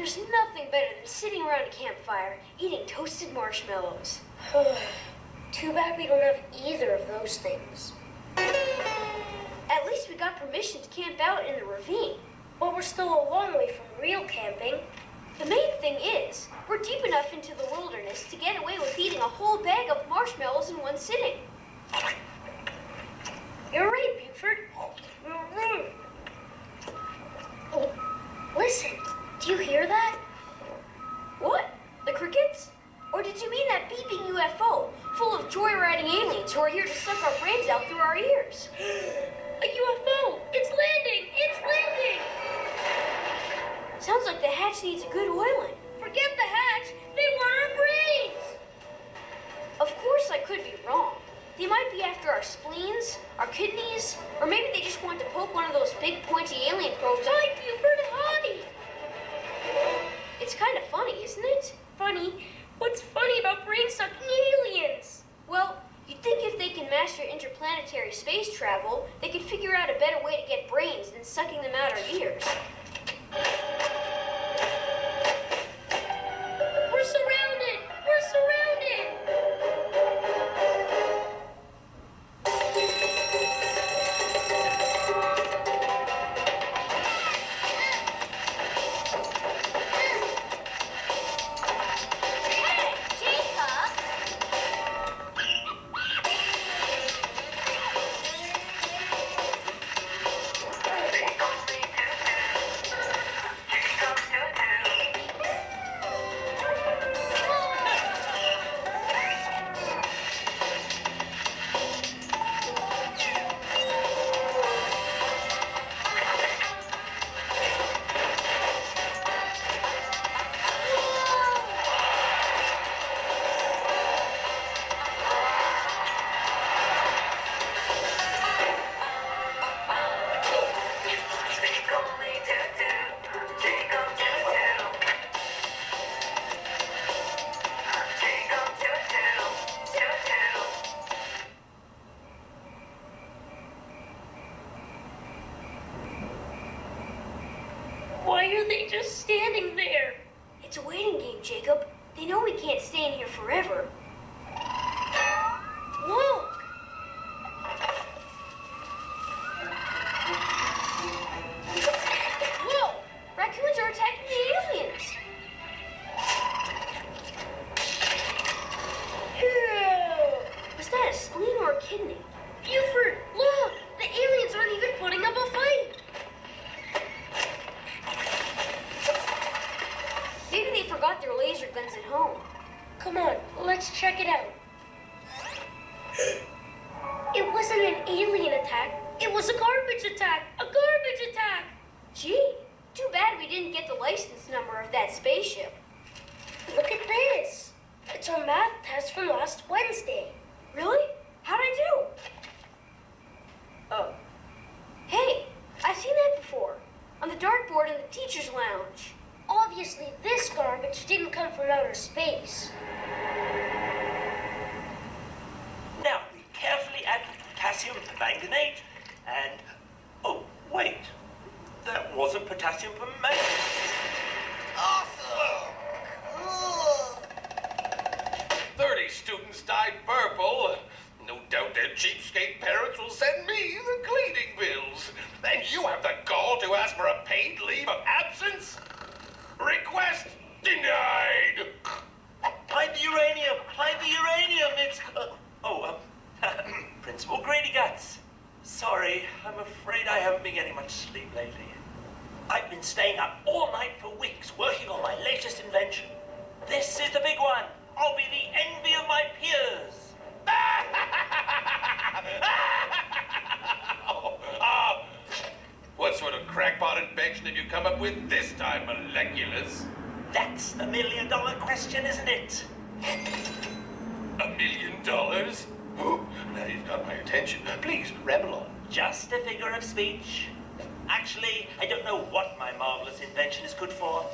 There's nothing better than sitting around a campfire, eating toasted marshmallows. Too bad we don't have either of those things. At least we got permission to camp out in the ravine. But we're still a long way from real camping. The main thing is, we're deep enough into the wilderness to get away with eating a whole bag of marshmallows in one sitting. You're right, Buford. Oh, listen, do you hear that? What? The crickets? Or did you mean that beeping UFO, full of joyriding aliens who are here to suck our brains out through our ears? A UFO! It's landing! It's landing! Sounds like the hatch needs a good oiling. Forget the hatch! They want our brains! Of course I could be wrong. They might be after our spleens, our kidneys, or maybe they just want to poke one of those big pointy alien probes. Hi, Buford, hi! It's kind of funny, isn't it? Funny? What's funny about brain-sucking aliens? Well, you'd think if they can master interplanetary space travel, they could figure out a better way to get brains than sucking them out our ears. We're surrounded! We're surrounded! Why are they just standing there? It's a waiting game, Jacob. They know we can't stay in here forever. Look! Whoa! Raccoons are attacking the aliens! Ew. Was that a spleen or a kidney? Buford, look! The aliens aren't even putting up a fight! Maybe they forgot their laser guns at home. Come on, let's check it out. It wasn't an alien attack. It was a garbage attack. A garbage attack. Gee, too bad we didn't get the license number of that spaceship. Look at this. It's our math test from last Wednesday. Really? How'd I do? Oh. Hey, I've seen that before. On the dartboard in the teacher's lounge. Obviously, this garbage didn't come from outer space. Now, we carefully add potassium permanganate and... Oh, wait. That wasn't potassium permanganate. Awesome! Cool! 30 students dyed purple. No doubt their cheapskate parents will send me the cleaning bills. And you have the gall to ask for a paid leave of absence? Request denied! Hide the uranium! Hide the uranium! It's... Principal Grady Guts. Sorry, I'm afraid I haven't been getting much sleep lately. I've been staying up all night for weeks working on my latest invention. This is the big one. I'll be the envy of my peers. What sort of crackpot invention did you come up with this time, Moleculus? That's the million-dollar question, isn't it? $1 million? Oh, now you've got my attention. Please, ramble on. Just a figure of speech. Actually, I don't know what my marvelous invention is good for.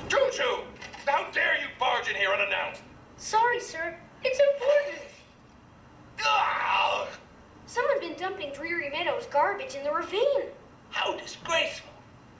Choo-choo! How dare you barge in here unannounced? Sorry, sir. It's important. Someone's been dumping Dreary Meadows garbage in the ravine. How disgraceful.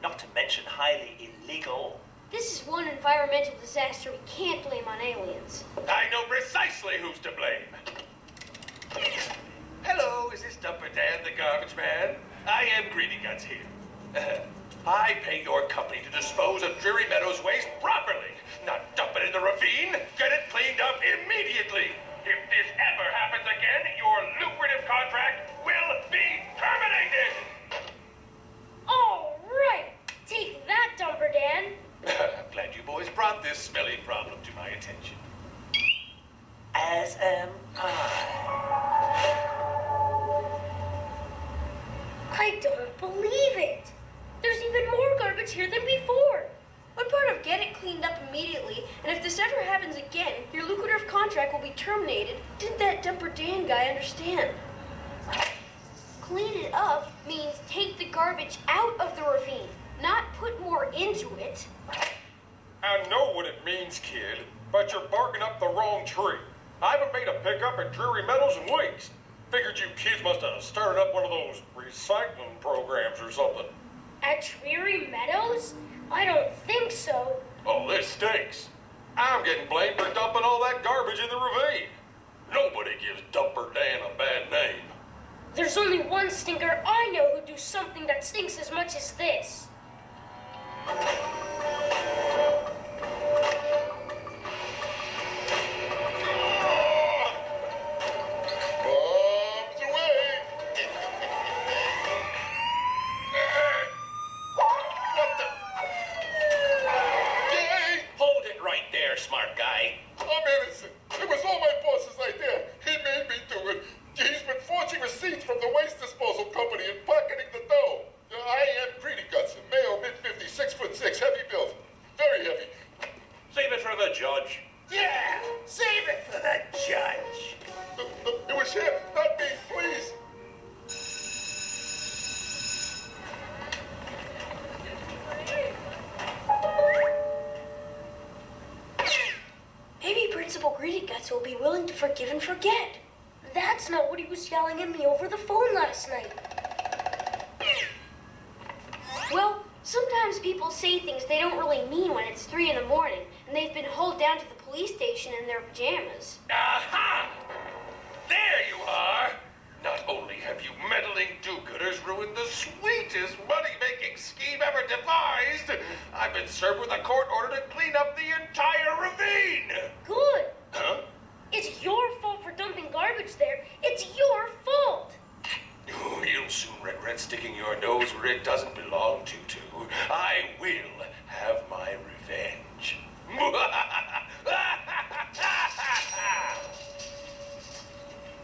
not to mention highly illegal. This is one environmental disaster we can't blame on aliens. I know precisely who's to blame. Hello, is this Dumper Dan, the garbage man? I am Greedy Guts here. I pay your company to dispose of Dreary Meadows waste properly, not dump it in the ravine. Get it cleaned up immediately. If this ever happens again, your lucrative contract will be terminated. All right. Take that, Dumper Dan. I'm glad you boys brought this smelly problem to my attention. As am I. I don't believe it. There's even more garbage here than before. What part of get it cleaned up immediately, and if this ever happens again, your lucrative contract will be terminated, didn't that Dumper Dan guy understand? Clean it up means take the garbage out of the ravine, not put more into it. I know what it means, kid, but you're barking up the wrong tree. I haven't made a pickup at Dreary Meadows in weeks. Figured you kids must have started up one of those recycling programs or something. At Dreary Meadows? I don't think so. Oh, this stinks. I'm getting blamed for dumping all that garbage in the ravine. Nobody gives Dumper Dan a bad name. There's only one stinker I know who'd do something that stinks as much as this. Smart guy. I'm innocent. It was all my boss's idea. He made me do it. He's been forging receipts from the waste disposal company and pocketing the dough. I am Greedy Guts, male, mid-50s, 6'6", heavy built. Very heavy. Save it for the judge. Yeah, save it for the judge. It was him, not me, please. Maybe Principal Greedy Guts will be willing to forgive and forget. That's not what he was yelling at me over the phone last night. Well, sometimes people say things they don't really mean when it's 3 in the morning, and they've been hauled down to the police station in their pajamas. Aha! There you are! Not only have you meddling do-gooders ruined the sweetest money-making scheme ever devised, I've been served with a court order to clean up the entire ravine! Good. Huh? It's your fault for dumping garbage there. It's your fault. Oh, you'll soon regret sticking your nose where it doesn't belong to. I will have my revenge.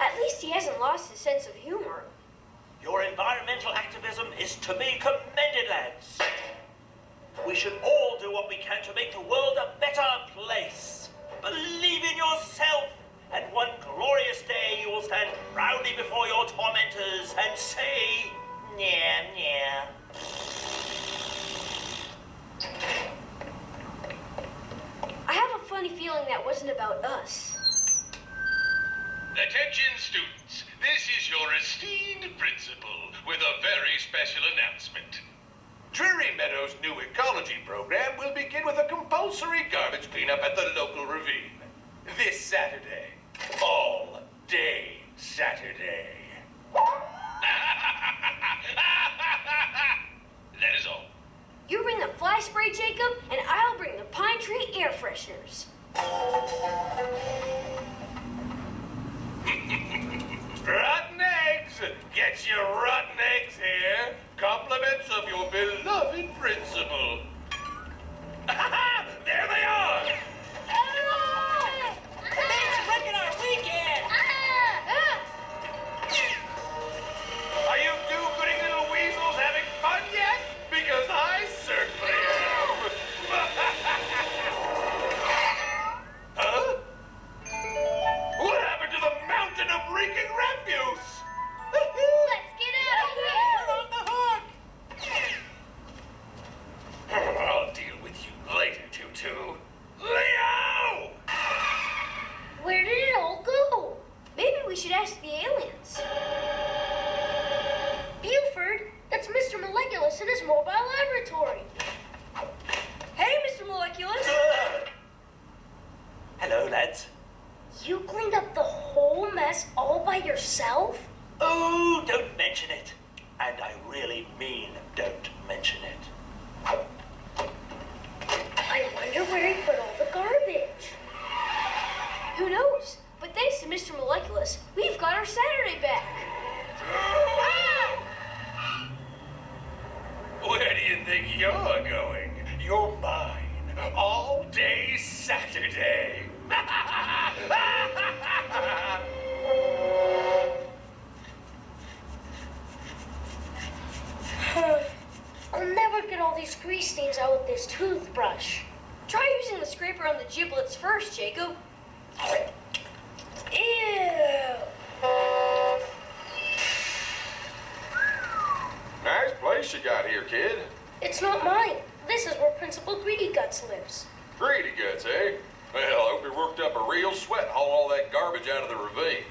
At least he hasn't lost his sense of humor. Your environmental activism is to be commended, lads. We should all do what we can to make the world a better place. Believe in yourself, and one glorious day you will stand proudly before your tormentors and say, "Nya, nya." I have a funny feeling that wasn't about us. Attention, students. This is your esteemed principal with a very special announcement. Dreary Meadows' new ecology program will begin with a compulsory garbage cleanup at the local ravine. This Saturday. All day Saturday. That is all. You bring the fly spray, Jacob, and I'll bring the pine tree air fresheners. Rotten eggs! Get your rotten eggs here. Compliments of your beloved principal. There they are! Thanks for wrecking our weekend. Are you do-gooding little weasels having fun yet? Because I certainly am. Huh? What happened to the mountain of reeking refuse? Let's get out of here. We're on the hook. yourself? Oh, don't mention it. And I really mean don't mention it. I wonder where he put all the garbage. Who knows? But thanks to Mr. Moleculus, we've got our Saturday back. Where do you think you're going? You're mine. All day Saturday. I'll never get all these grease stains out with this toothbrush. Try using the scraper on the giblets first, Jacob. Ew. Nice place you got here, kid. It's not mine. This is where Principal Greedy Guts lives. Greedy guts, eh? Well, I hope you worked up a real sweat hauling all that garbage out of the ravine.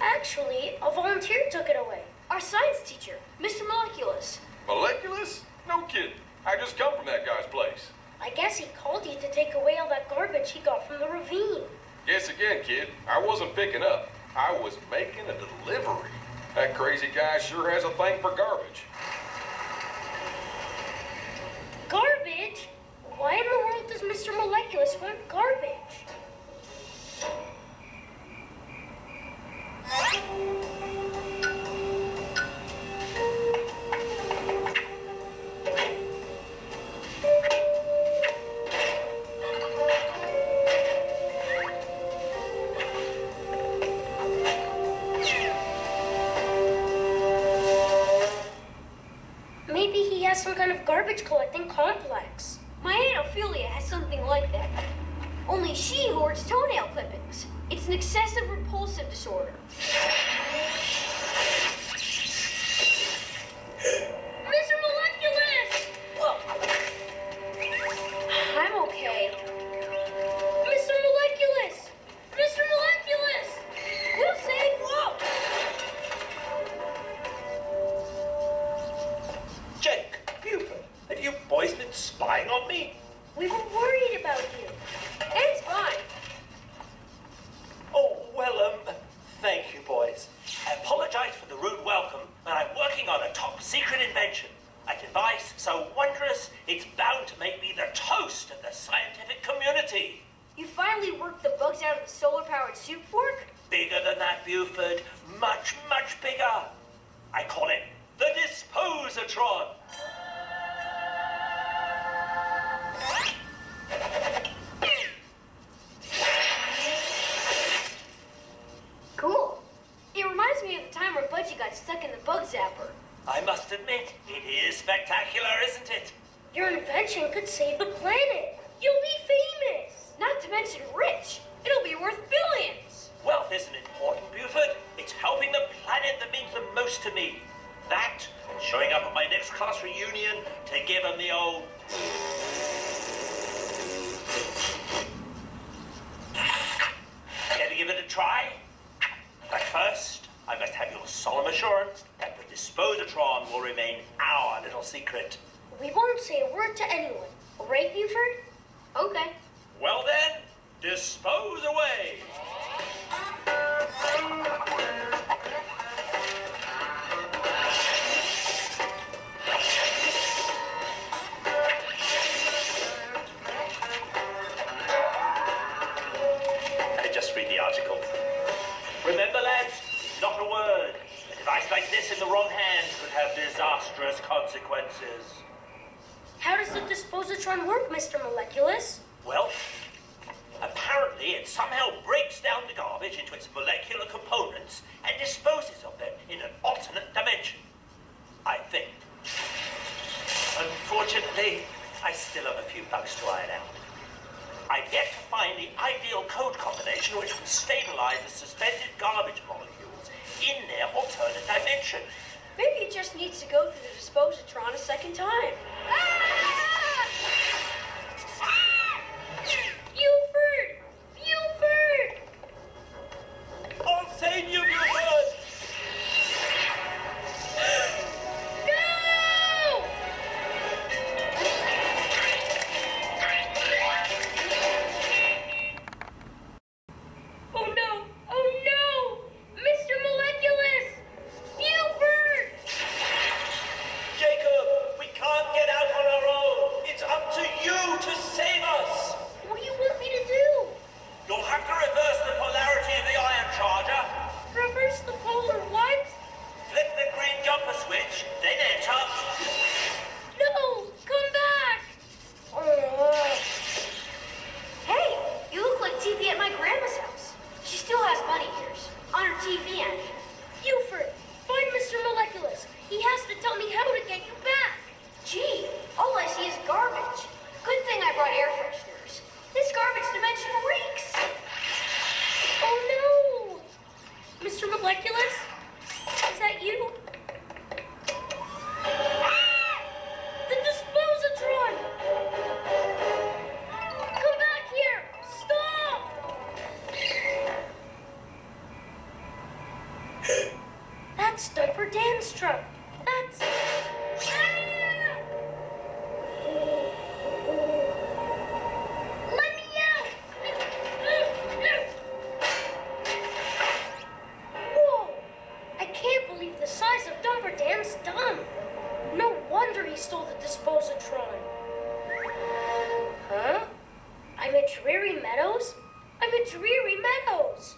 Actually, a volunteer took it away. Our science teacher, Mr. Moleculus. Moleculus? No kidding. I just come from that guy's place. I guess he called you to take away all that garbage he got from the ravine. Guess again, kid. I wasn't picking up. I was making a delivery. That crazy guy sure has a thing for garbage. Garbage? Why in the world does Mr. Moleculus want garbage? Maybe he has some kind of garbage collecting complex. My Aunt Ophelia has something like that. Only she hoards toenail clippings. It's an excessive repulsive disorder. Mr. Moleculus! Well, I'm okay. Mr. Moleculus! Mr. Moleculus! We'll say, whoa! Jake, Buford, have you boys been spying on me? We were worried about you. It's fine. Oh, well, thank you, boys. I apologize for the rude welcome, but I'm working on a top-secret invention. A device so wondrous, it's bound to make me the toast of the scientific community. You finally worked the bugs out of the solar-powered soup fork? Bigger than that, Buford. Much, much bigger. I call it the Disposatron. Cool. It reminds me of the time where Budgie got stuck in the bug zapper. I must admit, it is spectacular, isn't it? Your invention could save the planet. You'll be famous. Not to mention rich. It'll be worth billions. Wealth isn't important, Buford. It's helping the planet that means the most to me. That, and showing up at my next class reunion to give them the old... Care to give it a try? But first, I must have your solemn assurance that the Disposatron will remain our little secret. We won't say a word to anyone. Right, Buford? Okay. Well then, dispose away! Just read the article. Remember, lads, not a word. A device like this in the wrong hands could have disastrous consequences. How does the Disposatron work, Mr. Moleculus? Well, apparently it somehow breaks down the garbage into its molecular components and disposes of them in an alternate dimension. I think. Unfortunately, I still have a few bugs to iron out. I've yet to find the ideal code combination which will stabilize the suspended garbage molecules in their alternate dimension. Maybe it just needs to go through the Disposatron a second time. Buford! Buford! I'll save you, Buford! No! Oh no! Oh no! Mr. That's Diaper Dan's truck. That's... Let me out! Whoa! I can't believe the size of Diaper Dan's done. No wonder he stole the Dispositron. Huh? I'm at Dreary Meadows? I'm at Dreary Meadows!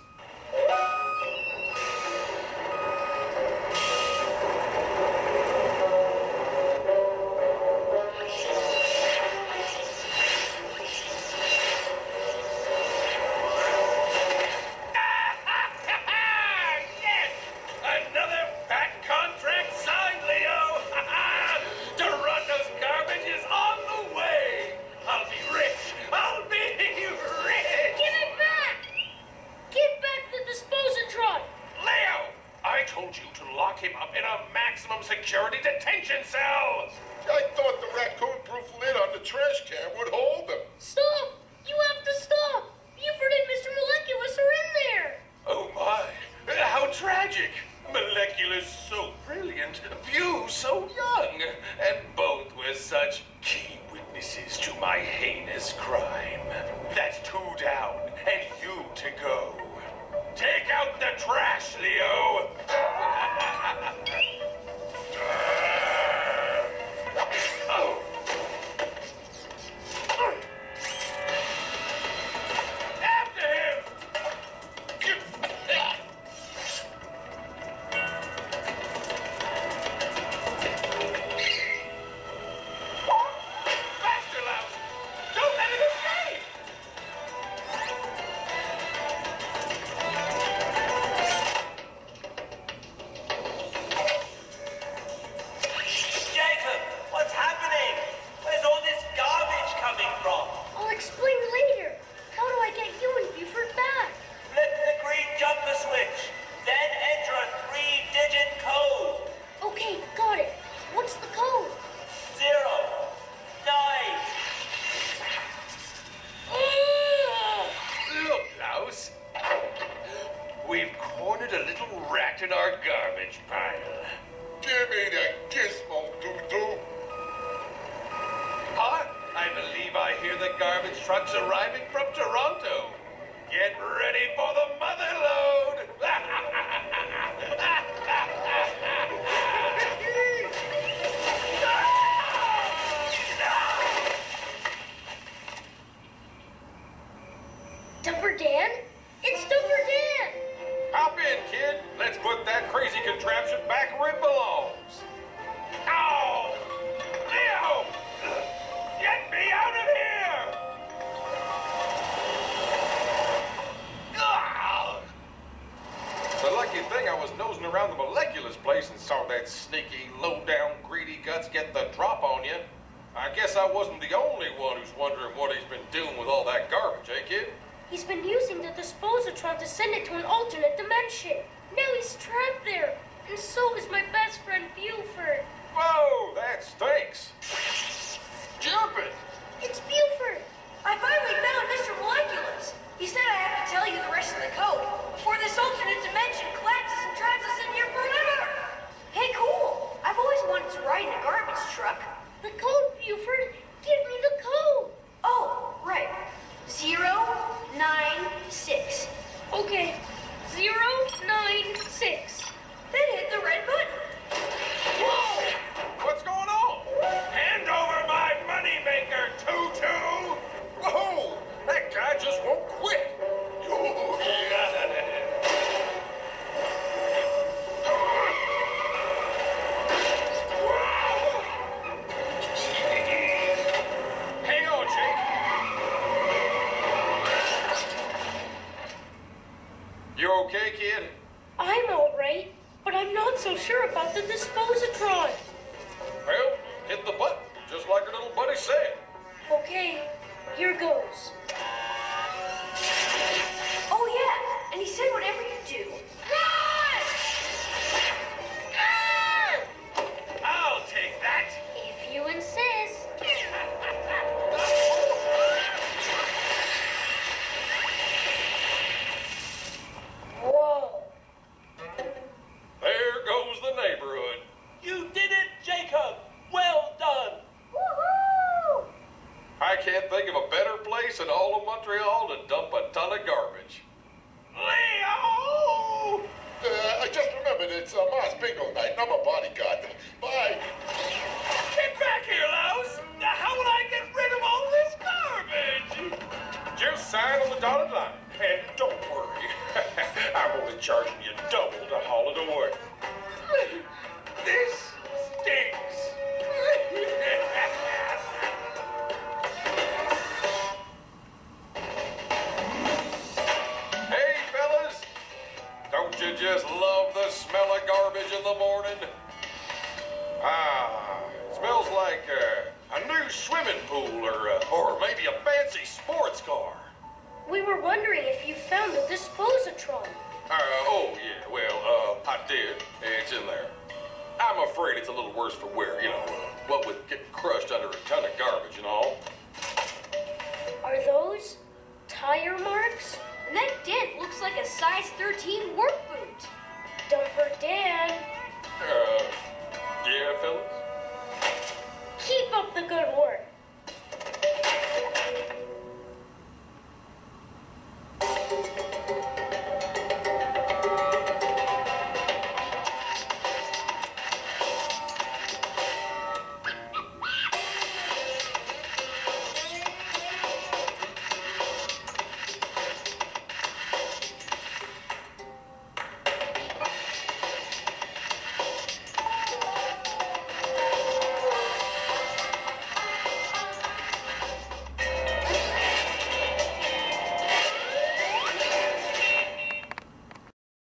Security detention cell! I thought the raccoon-proof lid on the trash can would hold them. Stop! You have to stop! Buford and Mr. Moleculus are in there! Oh my, how tragic! Moleculus so brilliant, Bew so young, and both were such key witnesses to my heinous crime. That's 2 down, and you to go. Take out the trash, Leo! Trucks arriving from Toronto. Get ready for the mother load. Dumper Dan? It's Dumper Dan! Hop in, kid. Let's put that crazy contraption back where it belongs. Ow! Leo! Get me out of here! The lucky thing I was nosing around the Moleculus place and saw that sneaky, low-down, greedy guts get the drop on you. I guess I wasn't the only one who's wondering what he's been doing with all that garbage, eh, kid? He's been using the Dispositron to send it to an alternate dimension. Now he's trapped there. And so is my best friend, Buford. Whoa, that stinks. Jump it! It's Buford. I finally found Mr. Moleculus. He said I have to tell you the rest of the code before this alternate dimension collapses and traps us in here forever. Hey, cool. I've always wanted to ride in a garbage truck. The code, Buford. Give me the code. Oh, right. 096. Okay. 096. Then hit the red button. Whoa! What's going on? Hand over my moneymaker, Tutu! Whoa! That guy just won't quit. Hang on, Jake. You okay, kid? I'm all right, but I'm not so sure about the Dispositron. Well, hit the button, just like your little buddy said. Okay, here goes. Oh, yeah. And he said whatever you do. Run! I'll take that. If you insist. Whoa. There goes Montreal to dump a ton of garbage. Leo! I just remembered it's Mars bingo night, and I'm a bodyguard. Bye. Get back here, Louse! How will I get rid of all this garbage? Just sign on the dotted line. And don't worry. I'm only charging you double to haul it away. This stinks. Hey, fellas! Don't you just love the smell of garbage in the morning? It smells like a new swimming pool or maybe a fancy sports car. We were wondering if you found the dispositron. Oh, yeah, well, I did. It's in there. I'm afraid it's a little worse for wear, what with getting crushed under a ton of garbage and all. Are those tire marks? And that dent looks like a size 13 work boot. Don't hurt Dan